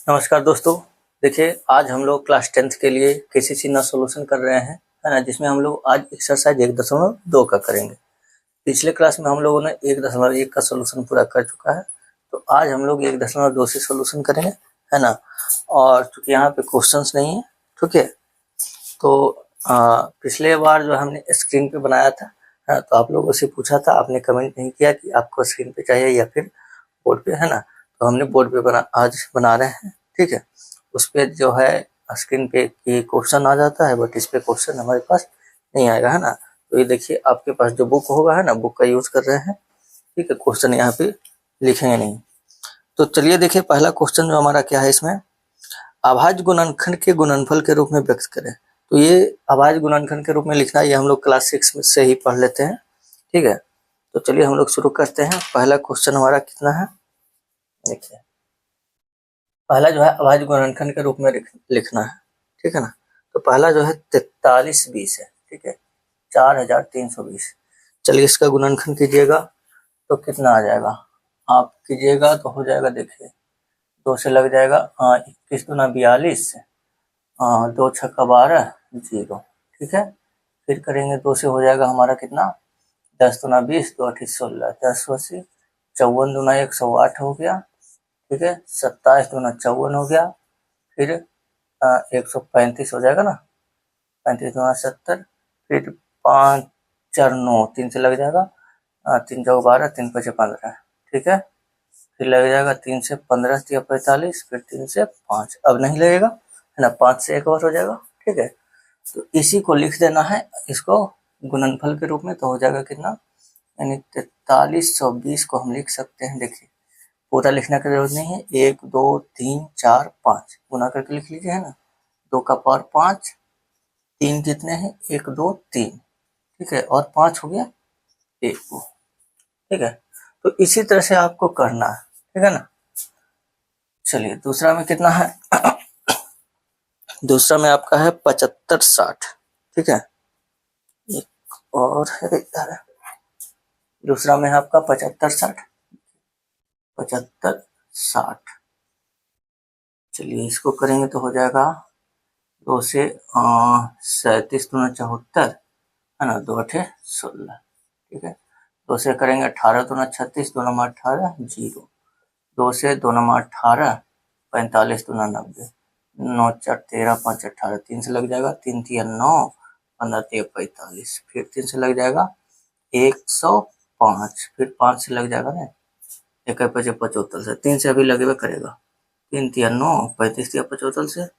नमस्कार दोस्तों। देखिए, आज हम लोग क्लास 10th के लिए केसीसी ना सॉल्यूशन कर रहे हैं, है ना। जिसमें हम लोग आज एक्सरसाइज 1.2 का करेंगे। पिछले क्लास में हम लोगों ने 1.1 का सॉल्यूशन पूरा कर चुका है, तो आज हम लोग 1.2 से सॉल्यूशन करेंगे, है ना। और चूंकि यहाँ पे क्वेश्चंस नहीं है, ठीक है, तो पिछले बार जो हमने स्क्रीन पे बनाया था, है, तो आप लोगों से पूछा था, आपने कमेंट नहीं किया कि आपको स्क्रीन पे चाहिए या फिर बोर्ड पे, है ना। तो हमने बोर्ड पे आज बना रहे हैं, ठीक है। उस पे जो है स्क्रीन पे की क्वेश्चन आ जाता है, बट इस पे क्वेश्चन हमारे पास नहीं आएगा, है ना। तो ये देखिए, आपके पास जो बुक होगा, है ना, बुक का यूज कर रहे हैं, ठीक है। क्वेश्चन यहाँ पे लिखेंगे नहीं। तो चलिए देखिए, पहला क्वेश्चन जो हमारा क्या है इसमें, अभाज्य गुणनखंड के गुणनफल के रूप में व्यक्त करें। तो ये अभाज्य गुणनखंड के रूप में लिखना, ये हम लोग क्लास 6 में से ही पढ़ लेते हैं, ठीक है। तो चलिए हम लोग शुरू करते हैं। पहला क्वेश्चन हमारा कितना है, देखिए। पहला जो है अभाज्य गुणनखंड के रूप में लिखना है, ठीक है ना। तो पहला जो है 4320 है, ठीक है, 4320। चलिए इसका गुणनखंड कीजिएगा तो कितना आ जाएगा, आप कीजिएगा तो हो जाएगा, देखिए 2 से लग जाएगा 21 दूना 42, 2 छक्का 12, 0, ठीक है। फिर करेंगे 2 से हो जाएगा हमारा कितना, 10 दूना 20, 2 8 16, 10 80, 54 दूना 108 हो गया, ठीक है। 27 दूना 54 हो गया। फिर 135 हो जाएगा ना, 35 दूना 70। फिर 5 4 9, 3 से लग जाएगा, 3 चौक 12, 3 5 15, ठीक है। फिर लग जाएगा 3 से 15 या 45, फिर 3 से 5, अब नहीं लगेगा, है ना। 5 से एक और हो जाएगा, ठीक है। तो इसी को लिख देना है, इसको गुणनफल के रूप में। तो हो जाएगा कितना, यानी 4320 को हम लिख सकते हैं, देखिए पूरा लिखने की जरूरत नहीं है, 1 2 3 4 5 गुना करके लिख लीजिए, है ना। 2 का पावर 5, 3 कितने हैं, 1 2 3, ठीक है, और 5 हो गया 1 को, ठीक है। तो इसी तरह से आपको करना है, ठीक है ना। चलिए दूसरा में कितना है, दूसरा में आपका है 7560, ठीक है। एक और है इधर, दूसरा में है आपका 7560, 7560। चलिए इसको करेंगे तो हो जाएगा 2 से 37 दूना 74, है ना, 2 8 16, ठीक है। 2 से करेंगे 18 दूना 36, 2 9 18, 0। 2 से 2 9 18, 45 दूना 90, 9 4 13, 5 18, 3 से लग जाएगा, 3 3 9, 15 3 45, फिर 3 से लग जाएगा 105, फिर 5 से लग जाएगा ना, 1 5 75 से, 3 से अभी लगे करेगा, 3 3 9, 35 3 75 से, है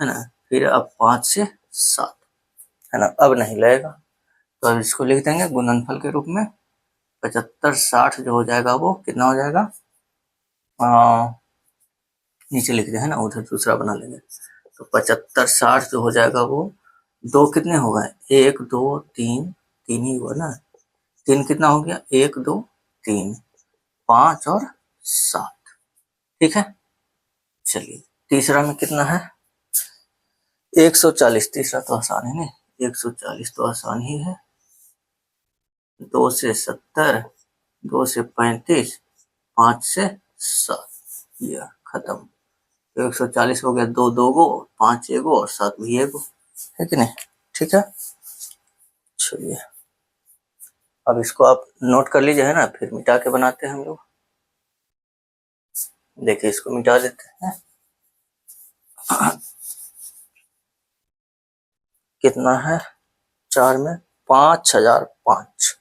ना। फिर अब 5 से 7, है ना, अब नहीं लगेगा। तो अब इसको लिख देंगे गुणनफल के रूप में, 7560 जो हो जाएगा वो कितना हो जाएगा, नीचे लिख दे, है ना, उधर दूसरा बना लेंगे। तो 7560 जो हो जाएगा वो, 2 कितने हो गए, 1 2 3, 3 ही हुआ ना, 3 कितना हो गया, 1 2 3, 5 और 7, ठीक है। चलिए तीसरा में कितना है, 140। तीसरा तो आसान है ना, 140 तो आसान ही है। 2 से 70, 2 से 35, 5 से 7, ये खत्म। तो 140 हो गया, 2 2 गो, 5 एगो और 7 भी एगो, है कि नहीं, ठीक है। चलिए अब इसको आप नोट कर लीजिए, है ना, फिर मिटा के बनाते हैं हम लोग। देखिए इसको मिटा देते हैं, कितना है, 4 में 5005,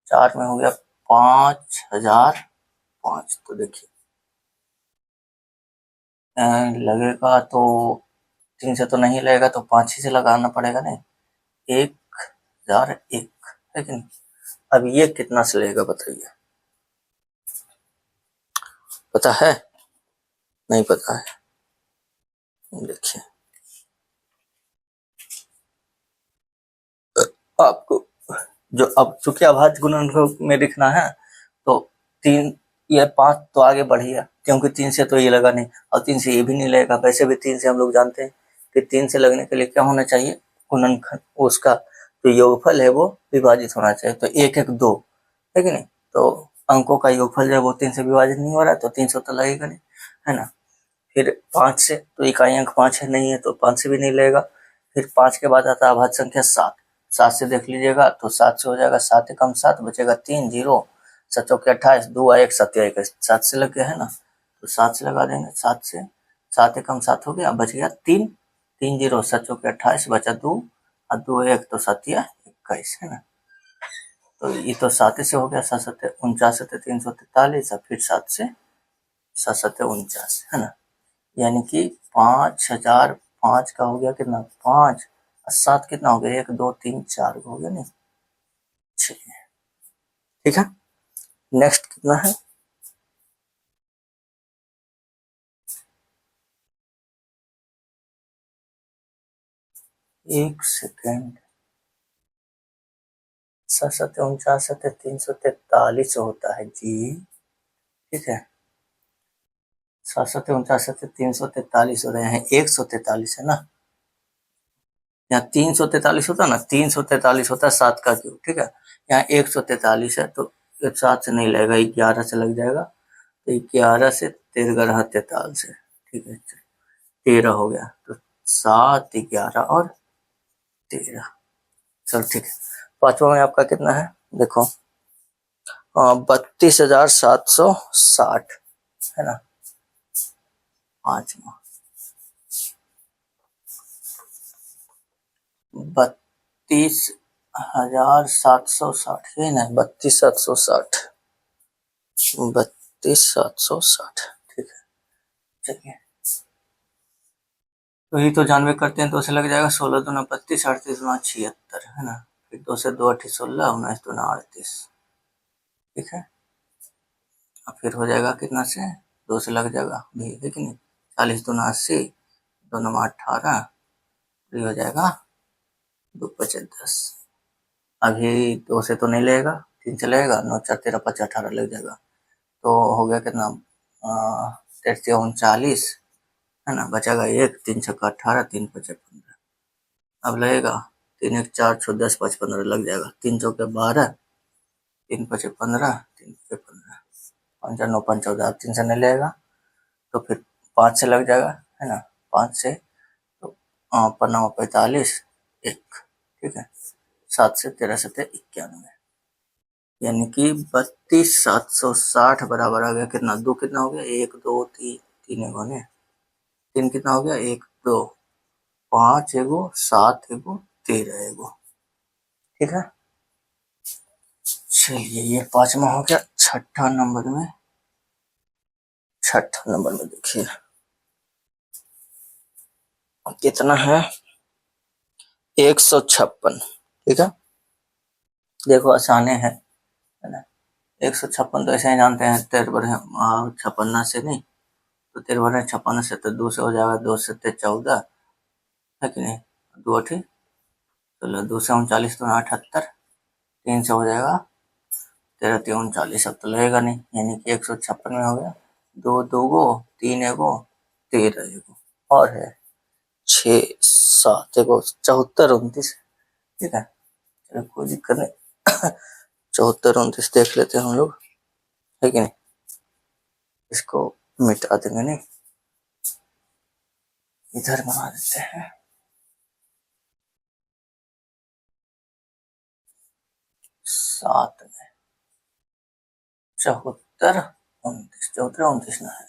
4 में हो गया 5005। तो देखिए लगेगा तो 3 से तो नहीं लगेगा, तो 5 ही से लगाना पड़ेगा ना, 1001, है कि नहीं। अब ये कितना से लगेगा बताइए, पता है, नहीं पता है, देखिए आपको जो अब चूंकि अभाज्य गुणनफल में लिखना है, तो 3 ये 5 तो आगे बढ़ गया, क्योंकि 3 से तो ये लगा नहीं, और 3 से ये भी नहीं लगेगा। वैसे भी 3 से हम लोग जानते हैं कि 3 से लगने के लिए क्या होना चाहिए, गुणनखंड उसका जो योगफल है वो विभाजित होना चाहिए। तो 1 1 2, है कि नहीं। तो अंकों का योगफल जो है वो 3 से विभाजित नहीं हो रहा है, तो 300 तो लगेगा नहीं, है ना। फिर 5 से, तो इकाई अंक 5 है, नहीं है तो 5 से भी नहीं लेगा। फिर 5 के बाद आता है अभाज्य संख्या 7, 7 से देख लीजिएगा तो 7 से हो जाएगा, 7 एकम 7 बचेगा 3, 0 7 चौके 28, 2 1 7 1 7 से लग गया है ना, तो 7 से लगा देंगे, 7 से 7 एकम 7 हो गया, बच गया 3, 3 0 7 चौके 28 बचा 2 और 2 1 तो 7 या 21 है ना। तो ये तो 7 से हो गया, 7 7 49 343 और फिर 7 से 7 7 49 है ना, यानी कि 5005 का हो गया कितना 5 और 7 कितना हो गया 1 2 3 4 हो गया नहीं। चलिए ठीक है, नेक्स्ट कितना है, एक सेकेंड, 7 7 49 343 होता है जी, ठीक है, 7 7 49 343 हो रहे हैं, 143 है ना, यहाँ 343 होता है ना, 343 होता है 7 का क्यूब, ठीक है, यहाँ 143 है तो 7 से नहीं लगेगा, 11 से लग जाएगा, तो 11 से 13 रहा 43 से, ठीक है 13 हो गया, तो 7 11 और 13, चलो ठीक है। पांचवा में आपका कितना है देखो, 32,760 है ना, पांचवा 32,760, ये ना 32,760, 32,760, ठीक है चलिए, तो ये तो जानवे करते हैं, तो उसे लग जाएगा 16 दूना 32, 38 दूना 76 है ना, फिर 2 से 2 8 16, 19 दूना 38, ठीक है, अब फिर हो जाएगा कितना से, 2 से लग जाएगा भी है कि नहीं, 40 दूना 80, 2 9 18, ये हो जाएगा 2 5 10, अभी 2 से तो नहीं लेगा, 3 से लगेगा, 9 4 13 5 18 लग जाएगा, तो हो गया कितना 39 है ना, बचेगा 1, 3 छक्का 18, 3 5 15, अब लगेगा 3 1 4 6 10 5 15 लग जाएगा, 3 चौके 12, 3 5 15, 3 5 15, 5 9 5 14, 3 से नहीं लगेगा, तो फिर 5 से लग जाएगा है ना, 5 से तो 9 45 1, ठीक है, 7 से 13 7 91, यानी कि 32,760 बराबर आ गया कितना, 2 कितना हो गया 1 2 3 3 एगो ने, 3 कितना हो गया 1 2 5 एगो 7 एगो 13 एगो, ठीक है। चलिए ये पांचवा हो गया, छठा नंबर में, छठा नंबर में देखिए कितना है, 156, ठीक है, देखो आसाने है ना, 156 तो ऐसे ही जानते हैं, 13 छप्पन्ना से नहीं, तो 13 56 से तो 2 से हो जाएगा, 2 से 14 है कि नहीं, 2 8 16, 2 से 39 तो 78, 3 से हो जाएगा 13 3 39, अब तो लगेगा नहीं, यानी कि 156 में हो गया, 2 2 गो 3 एगो 13 एगो और है 6 7 एगो 74 29, ठीक है, चलो कोई दिक्कत नहीं 74 29 देख लेते हैं हम लोग, है कि नहीं, इसको मिटा देंगे, नहीं इधर बना देते हैं, 7 में 74 29, 74 29 ना है,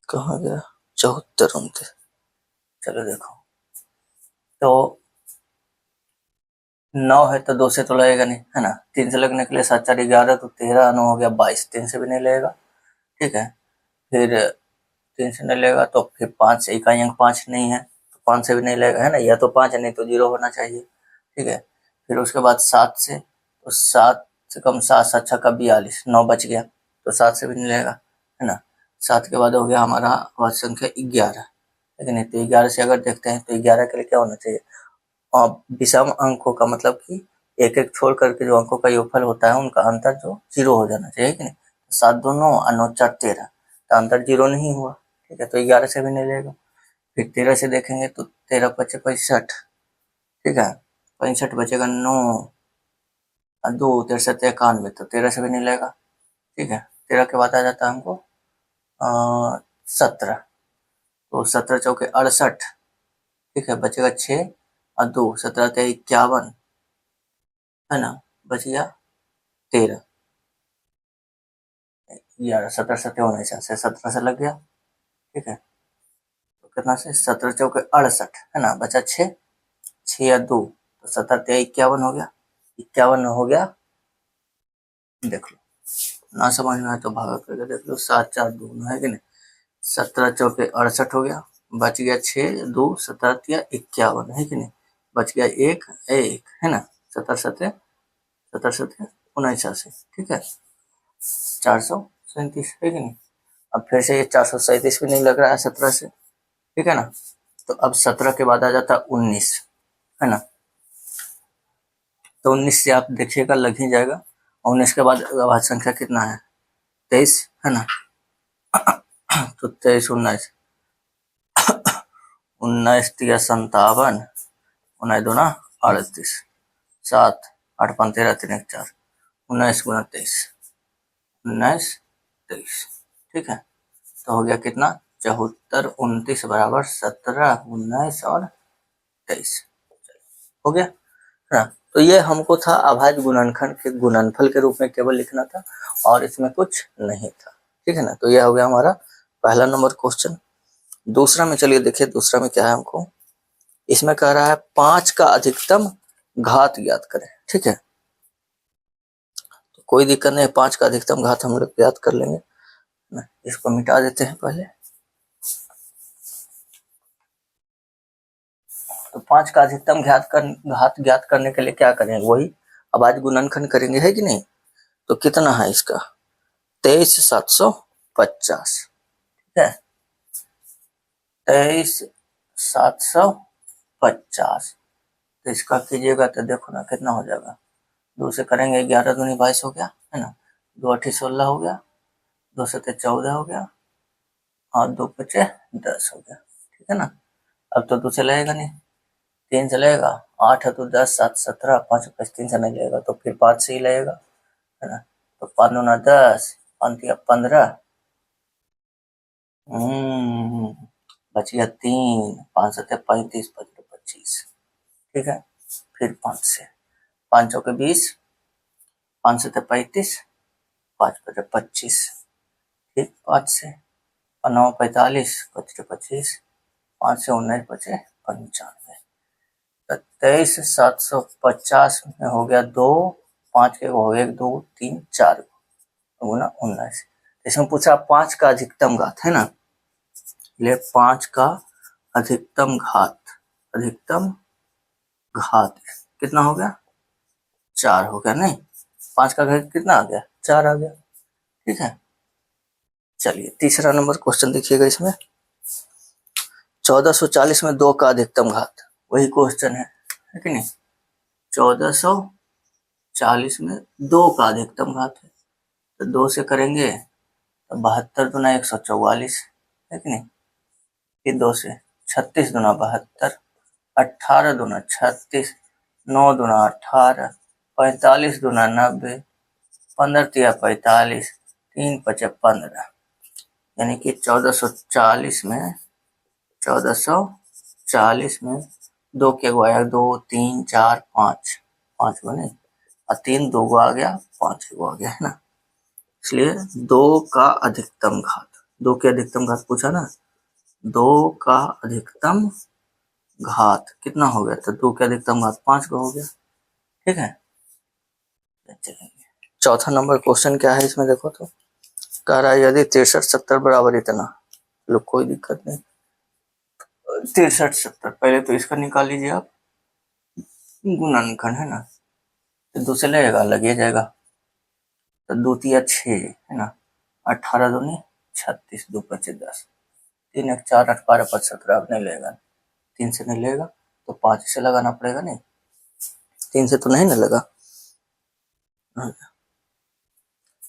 कहाँ गया 74 29, चलो देखो, तो 9 है तो 2 से तो लगेगा नहीं है ना, 3 से लगने के लिए 7 4 11, तो 13 9 हो गया 22, 3 से भी नहीं लगेगा, ठीक है, फिर 3 से नहीं लगेगा, तो फिर 5 से, इकाई अंक 5 नहीं है तो 5 से भी नहीं लगेगा है ना, या तो 5 है नहीं तो 0 होना चाहिए, ठीक है, फिर उसके बाद 7 से, तो 7 से कम 7 7 छक्का 42, 9 बच गया, तो 7 से भी नहीं लगेगा है ना, 7 के बाद हो गया हमारा वास्तव संख्या 11, लेकिन तो 11 से अगर देखते हैं तो 11 के लिए क्या होना चाहिए, और विषम अंकों का मतलब कि एक एक छोड़ करके जो अंकों का योगफल होता है उनका अंतर जो 0 हो जाना चाहिए कि नहीं, 7 2 9 और 9 4 13, तो अंतर 0 नहीं हुआ, ठीक है, तो 11 से भी नहीं लेगा, फिर 13 से देखेंगे तो 13 5 65, ठीक है, 65 बचेगा 9 और 2 13 7 91, तो 13 से भी नहीं लेगा, ठीक है। 13 के बाद आ जाता है हमको 17, तो 17 चौके 68, ठीक है, बचेगा 6 और 2, 17 ते 51, है ना, बच गया 13, 11, 17 सत्ते 19 से 17 से लग गया, ठीक है, तो कितना से 17 चौके 68, है ना, बचा 6, 6 या 2, तो 17 ते 51 हो गया, 51 हो गया, देख लो, ना समझ में आए तो भागा करके देख लो, 7 4 2 है कि नहीं, 17 चौके 68 हो गया, बच गया 6 2, 17 तिया 51, है कि नहीं, बच गया 1 1, है ना, 17 सत्ते 19, ठीक है, 437, है कि नहीं। अब फिर से ये 437 भी नहीं लग रहा है 17 से, ठीक है ना, तो अब 17 के बाद आ जाता है 19, है ना, तो 19 से आप देखिएगा लग ही जाएगा, 19 के बाद अभाज्य संख्या कितना है, 23, है ना, तो 23 19, 19 तिया 57, 19 दूना 38, 7 8 5 13 3 1 4, 19 गुना 23, 19 23, ठीक है, तो हो गया कितना 74 29 बराबर 17 19 और 23, हो गया ना। तो ये हमको था अभाज्य गुणनखंड के गुणनफल के रूप में केवल लिखना था और इसमें कुछ नहीं था, ठीक है ना। तो यह हो गया हमारा पहला नंबर क्वेश्चन। दूसरा में चलिए देखिए, दूसरा में क्या है हमको, इसमें कह रहा है 5 का अधिकतम घात ज्ञात करें, ठीक है, तो कोई दिक्कत नहीं है, 5 का अधिकतम घात हम लोग ज्ञात कर लेंगे ना। इसको मिटा देते हैं पहले, तो 5 का अधिकतम घात ज्ञात करने के लिए क्या करेंगे, वही अभाज्य गुणनखंड करेंगे, है कि नहीं। तो कितना है इसका 23,750, ठीक है, 23,750, तो इसका कीजिएगा तो देखो ना कितना हो जाएगा, 2 से करेंगे 11 दूनी 22 हो गया, है ना, 2 8 16 हो गया, 2 7 14 हो गया और 2 5 10 हो गया, ठीक है ना। अब तो 2 से लगेगा नहीं, 3 से लगेगा, 8 है तो 10 7 17, 5 5 3 से नहीं लगेगा तो फिर 5 से ही लगेगा, है ना, तो 5 दूना 10, 5 तिया 15, बच गया 3, 5 7 35, 15 25, ठीक है, फिर 5 से, 5 चौके 20, 5 7 35, 5 5 25, फिर 5 से, और 9 45, 25 25, 5 से 19 बचे 95, 23,750 में हो गया 2, 5 के हो गया 2 3 4 गुना 19, इसमें पूछा 5 का अधिकतम घात, है ना, ले 5 का अधिकतम घात, अधिकतम घात कितना हो गया 4 हो गया, नहीं 5 का घात कितना आ गया 4 आ गया, ठीक है। चलिए तीसरा नंबर क्वेश्चन देखिएगा, इसमें 1440 में 2 का अधिकतम घात, वही क्वेश्चन है कि नहीं, 1440 में 2 का अधिकतम घात है, तो 2 से करेंगे तो 72 दुना 144, है कि नहीं, फिर 2 से 36 दुना 72, 18 दुना 36, 9 दुना 18, 45 दुना 90, 15 तिया 45, 3 पचे 15, यानी कि 1440 में 2 के गो आया 2 3 4 5, 5 बने और 3 2 गो आ गया, 5 गो आ गया, है ना, इसलिए 2 का अधिकतम घात, 2 के अधिकतम घात पूछा ना, 2 का अधिकतम घात कितना हो गया, तो 2 के अधिकतम घात 5 का हो गया, ठीक है। चौथा नंबर क्वेश्चन क्या है इसमें देखो, तो कह रहा है यदि 63 70 बराबर इतना, लो कोई दिक्कत नहीं, 63 70 पहले तो इसका निकाल लीजिए आप, गुणनखंड है ना, तो 2 से लगेगा लग ही जाएगा, तो 2 तिया 6, है ना, 18 दूनी 36, 2 5 10, 3 1 4 8 12 5 17, अब नहीं लगेगा, 3 से नहीं लगेगा तो 5 से लगाना पड़ेगा, नहीं 3 से तो नहीं ना लगा,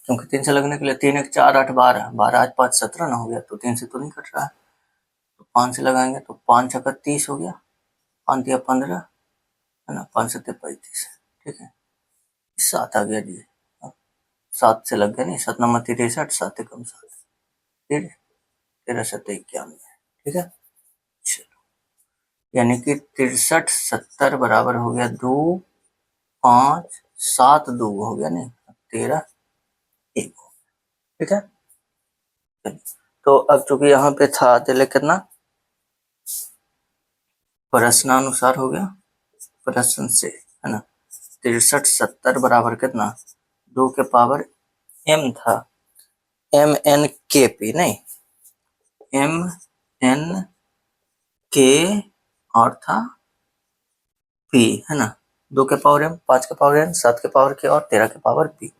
क्योंकि 3 से लगने के लिए 3 1 4 8 12, 12 8 5 17 ना हो गया, तो 3 से तो नहीं कट रहा है, तो 5 से लगाएंगे तो 5 छक्का 30 हो गया, 5 तिया 15, है ना, 5 7 35, ठीक है, 7 आ गया जी, 7 से लग गया नहीं, 7 नंबर 63, 7 कम 7, 13 7 91, ठीक है। चलो, यानी कि 63 70 बराबर हो गया 2 5 7 2 हो गया नहीं, 13 1, ठीक है। तो अब चूंकि यहाँ पे था चले कितना प्रश्नानुसार हो गया, प्रश्न से, है ना। 63 70 बराबर कितना 2 के पावर m था, m n k p नहीं, m n k और था p, है ना। 2 के पावर m, 5 के पावर n, 7 के पावर k और 13 के पावर p,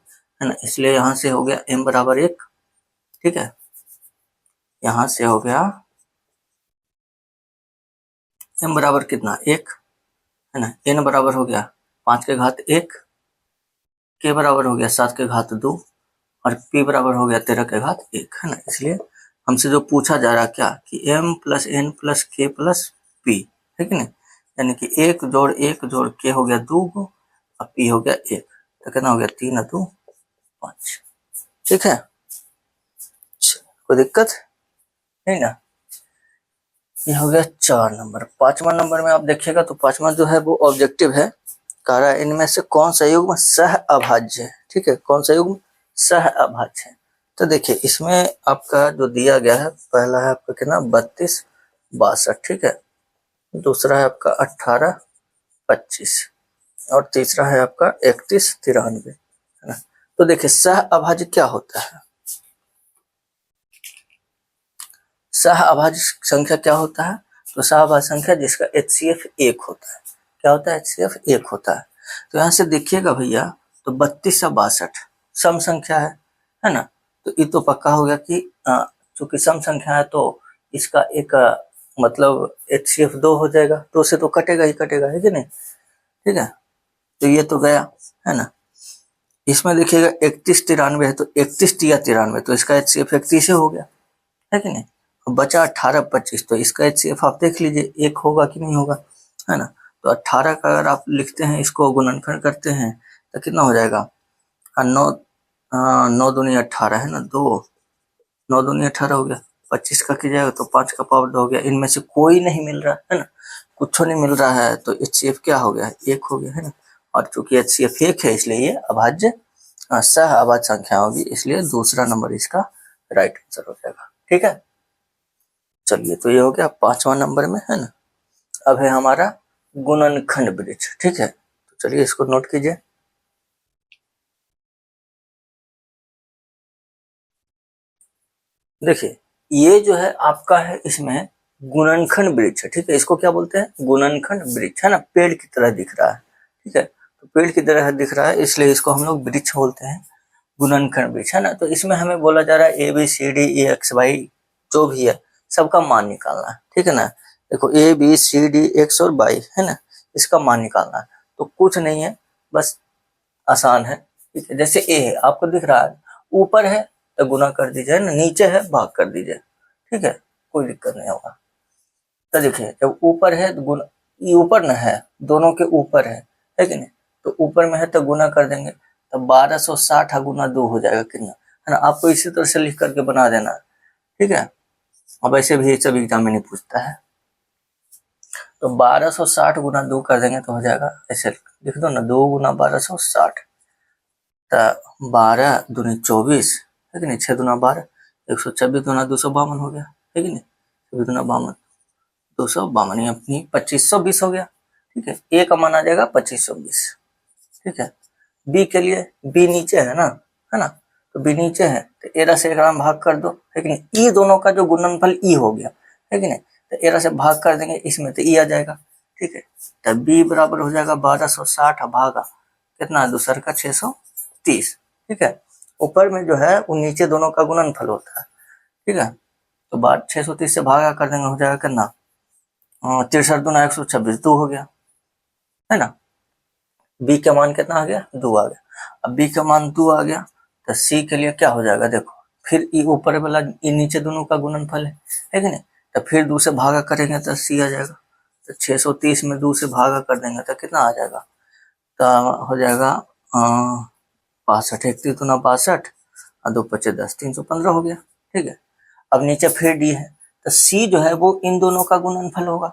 है ना। इसलिए यहाँ से हो गया m बराबर 1, ठीक है। यहाँ से हो गया m बराबर कितना 1, है ना। n बराबर हो गया 5 के घात 1, k बराबर हो गया 7 के घात 2 और p बराबर हो गया 13 के घात 1, है ना। इसलिए हमसे जो पूछा जा रहा क्या कि m plus n plus k plus p, है कि नहीं। यानी कि 1 जोड़ 1 जोड़ k हो गया 2 और p हो गया 1, तो कितना हो गया 3 2 5, ठीक है। कोई दिक्कत नहीं ना। ये हो गया 4 नंबर। 5वां नंबर में आप देखिएगा तो 5वां जो है वो ऑब्जेक्टिव है, कह रहा है इनमें से कौन सा युग्म सह अभाज्य है, ठीक है। कौन सा युग्म सह अभाज्य है। तो देखिए इसमें आपका जो दिया गया है, पहला है आपका कितना 32 62, ठीक है। दूसरा है आपका 18 25 और तीसरा है आपका 31 93, है ना। तो देखिए सह अभाज्य क्या होता है, सह अभाज्य संख्या क्या होता है, तो सह अभाज्य संख्या जिसका HCF 1 होता है। क्या होता है, HCF 1 होता है। तो यहाँ से देखिएगा भैया, तो 32 और 62 सम संख्या है ना। तो ये तो पक्का हो गया कि चूंकि सम संख्या है तो इसका एक मतलब HCF 2 हो जाएगा, 2 से तो कटेगा ही कटेगा, है कि नहीं, ठीक है। तो ये तो गया, है ना। इसमें देखिएगा 31 93 है, तो 31 या 93, तो इसका HCF 31 हो गया, है कि नहीं। बचा 18 25, तो इसका HCF आप देख लीजिए 1 होगा कि नहीं होगा, है ना। तो 18 का अगर आप लिखते हैं, इसको गुणनखंड करते हैं तो कितना हो जाएगा 9 9 दूनी 18, है ना, 2 9 दूनी 18 हो गया। 25 का कीजिएगा तो 5 का पावर 2 हो गया। इनमें से कोई नहीं मिल रहा है ना, कुछ नहीं मिल रहा है, तो HCF क्या हो गया 1 हो गया, है ना। और चूंकि HCF 1 है इसलिए ये अभाज्य सह अभाज्य संख्या होगी, इसलिए दूसरा नंबर इसका राइट आंसर हो जाएगा, ठीक है। चलिए तो ये हो गया 5वां नंबर में, है ना। अब है हमारा गुणनखंड वृक्ष, ठीक है। तो चलिए इसको नोट कीजिए। देखिए ये जो है आपका है इसमें गुणनखंड वृक्ष, ठीक है। इसको क्या बोलते हैं, गुणनखंड वृक्ष, है ना। पेड़ की तरह दिख रहा है, ठीक है। तो पेड़ की तरह दिख रहा है इसलिए इसको हम लोग वृक्ष बोलते हैं, गुणनखंड वृक्ष, है ना। तो इसमें हमें बोला जा रहा है ABCD EX Y जो भी है सबका मान निकालना है, ठीक है ना। देखो ABCD X और Y, है ना, इसका मान निकालना है। तो कुछ नहीं है, बस आसान है, ठीक है। जैसे A है आपको दिख रहा है, ऊपर है तो गुना कर दीजिए ना, नीचे है भाग कर दीजिए, ठीक है, कोई दिक्कत नहीं होगा। तो देखिए जब ऊपर है तो गुना, ये ऊपर ना है, दोनों के ऊपर है कि नहीं। तो ऊपर में है तो गुना कर देंगे, तो 1260 गुना 2 हो जाएगा कितना, है ना। आपको इसी तरह से लिख करके बना देना, ठीक है। अब ऐसे भी सब एग्जाम में नहीं पूछता है। तो 1260 गुना 2 कर देंगे तो हो जाएगा, ऐसे लिख दो ना, 2 गुना 1260, तो 12 दूनी 24, है कि नहीं, 6 दूना 12, 126 दूना 252 हो गया, है कि नहीं, 24 दूना 52 252, अपनी 2520 हो गया, ठीक है। ए का मान आ जाएगा 2520, ठीक है। बी के लिए, बी नीचे है ना, तो बी नीचे है तो एरा से एक भाग कर दो, है कि नहीं। ई दोनों का जो गुणनफल ई हो गया, है कि नहीं, तो एरा से भाग कर देंगे इसमें तो ई आ जाएगा, ठीक है। तो बी बराबर हो जाएगा 1260 भागा कितना, दूसर का 630, ठीक है। ऊपर में जो है वो नीचे दोनों का गुणनफल होता है, ठीक है। तो बाद 630 से भागा कर देंगे, हो जाएगा कितना 63 दूना 126, 2 हो गया, है ना। बी का मान कितना आ गया 2 आ गया। अब बी का मान 2 आ गया तो सी के लिए क्या हो जाएगा, देखो फिर ई ऊपर वाला ई नीचे दोनों का गुणनफल है कि नहीं। तो फिर 2 से भागा करेंगे तो सी आ जाएगा। तो 630 में 2 से भागा कर देंगे तो कितना आ जाएगा, तो हो जाएगा 62 एक 3 दूना 62 और 2 5 10 315 हो गया। ठीक है, अब नीचे फिर डी है तो सी जो है वो इन दोनों का गुणनफल होगा,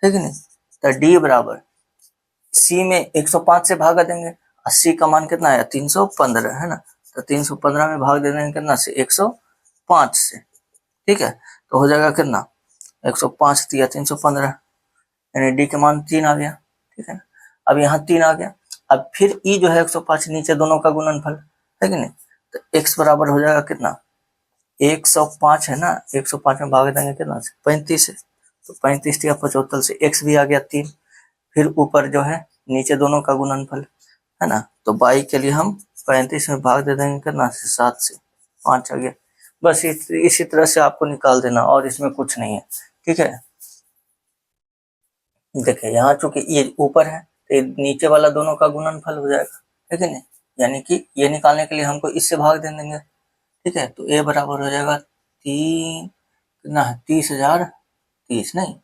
ठीक है नहीं। तो डी बराबर सी में 105 से भागा देंगे और सी का मान कितना आया 315 है ना, तो 315 में भाग दे देंगे कितना से 105 से। ठीक है, तो हो जाएगा कितना 105 दिया 315 यानी डी के मान 3 आ गया। ठीक है ना, अब यहाँ 3 आ गया। अब फिर ई जो है 105 नीचे दोनों का गुणनफल है कि नहीं, तो x बराबर हो जाएगा कितना 105 है ना, 105 में भाग देंगे कितना से 35 है, तो 35 या 75 से x भी आ गया 3। फिर ऊपर जो है नीचे दोनों का गुणनफल है ना, तो y के लिए हम 35 में भाग दे देंगे कितना से 7 से 5 आ गया। बस इसी तरह से आपको निकाल देना और इसमें कुछ नहीं है। ठीक है, देखिए यहाँ चूंकि ये ऊपर है तो नीचे वाला दोनों का गुणनफल हो जाएगा, ठीक है नहीं, यानी कि ये निकालने के लिए हमको इससे भाग दे देंगे। ठीक है, तो a बराबर हो जाएगा 3 कितना है 30,000 30 नहीं,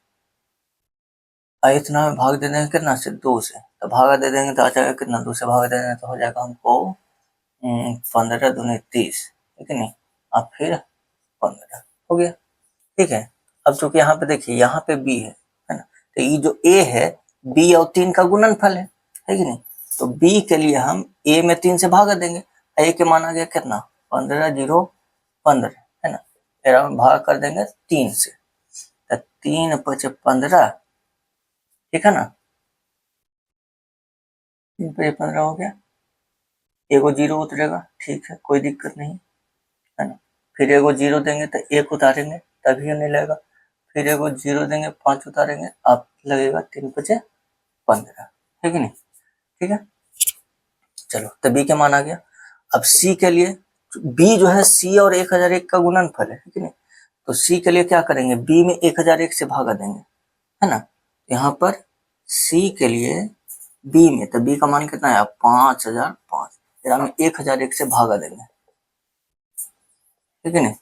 इतना में भाग दे देंगे कितना से 2 से, तो भागा दे देंगे तो आ जाएगा कितना 2 से भागा दे देंगे तो हो जाएगा हमको 15 दूनी 30, ठीक है नहीं, अब फिर 15 हो गया। ठीक है, अब चूंकि यहाँ पे देखिए यहाँ पे b है ना, तो ये जो a है b और 3 का गुणनफल है कि नहीं, तो b के लिए हम a में 3 से भागा देंगे, a के मान आ गया कितना 15 0 15 है ना, फिर हम भाग कर देंगे 3 से, तो 3 5 15, ठीक है ना, 3 5 15 हो गया, एगो 0 उतरेगा, ठीक है कोई दिक्कत नहीं है ना, फिर एगो 0 देंगे तो 1 उतारेंगे तभी नहीं लगेगा, फिर एगो 0 देंगे 5 उतारेंगे आप लगेगा 3 5 15, ठीक है नहीं। ठीक है, चलो तो बी के मान आ गया। अब सी के लिए बी जो है सी और 1001 का गुणनफल है, ठीक है नहीं, तो सी के लिए क्या करेंगे बी में 1001 से भागा देंगे है ना, यहाँ पर सी के लिए बी में तो बी का मान कितना है 5005, फिर हम 1001 से भागा देंगे, ठीक है नहीं,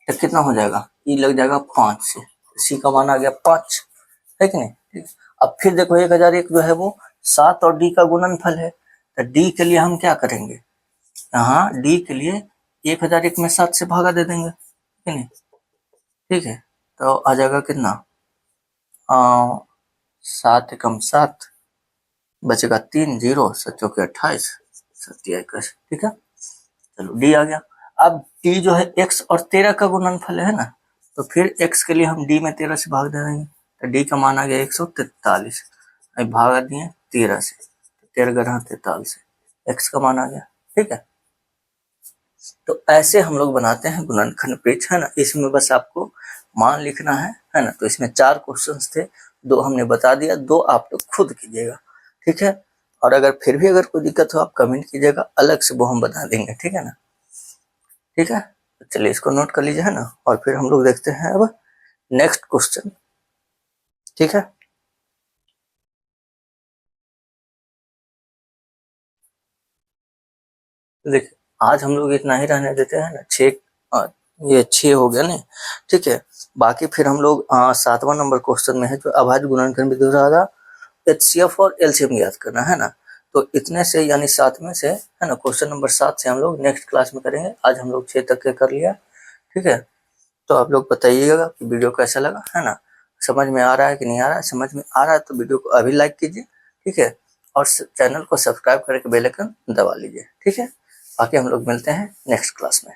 तो कितना हो जाएगा ये लग जाएगा 5 से, सी का मान आ गया 5, है कि नहीं। ठीक, अब फिर देखो 1001 जो है वो 7 और डी का गुणनफल है, तो डी के लिए हम क्या करेंगे यहाँ डी के लिए 1001 में 7 से भागा दे देंगे, ठीक है नहीं, ठीक है, तो आ जाएगा कितना 7 एकम 7 बचेगा 3 0 7 चौके 28 7 21, ठीक है, चलो डी आ गया। अब डी जो है x और 13 का गुणनफल है ना, तो फिर x के लिए हम d में 13 से भाग दे देंगे, तो d का मान आ गया 143, अब भागा दिए 13 से, 13 ग्रह 43 से x का मान आ गया। ठीक है, तो ऐसे हम लोग बनाते हैं गुणनखंड पेच है ना, इसमें बस आपको मान लिखना है ना, तो इसमें 4 क्वेश्चंस थे, 2 हमने बता दिया, 2 आप लोग खुद कीजिएगा। ठीक है, और अगर फिर भी अगर कोई दिक्कत हो आप कमेंट कीजिएगा, अलग से वो हम बता देंगे, ठीक है ना। ठीक है, तो चलिए इसको नोट कर लीजिए है ना, और फिर हम लोग देखते हैं अब नेक्स्ट क्वेश्चन। ठीक है, देखिए आज हम लोग इतना ही रहने देते हैं ना, 6 ये 6 हो गया ना। ठीक है, बाकी फिर हम लोग 7वां नंबर क्वेश्चन में है जो अभाज्य गुणनखंड विधि द्वारा HCF और LCM याद करना है ना, तो इतने से यानी 7 में से है ना, क्वेश्चन नंबर 7 से हम लोग नेक्स्ट क्लास में करेंगे। आज हम लोग 6 तक के कर लिया। ठीक है, तो आप लोग बताइएगा कि वीडियो कैसा लगा है ना, समझ में आ रहा है कि नहीं आ रहा है, समझ में आ रहा है तो वीडियो को अभी लाइक कीजिए, ठीक है, और चैनल को सब्सक्राइब करके बेल आइकन दबा लीजिए। ठीक है, बाकी हम लोग मिलते हैं नेक्स्ट क्लास में।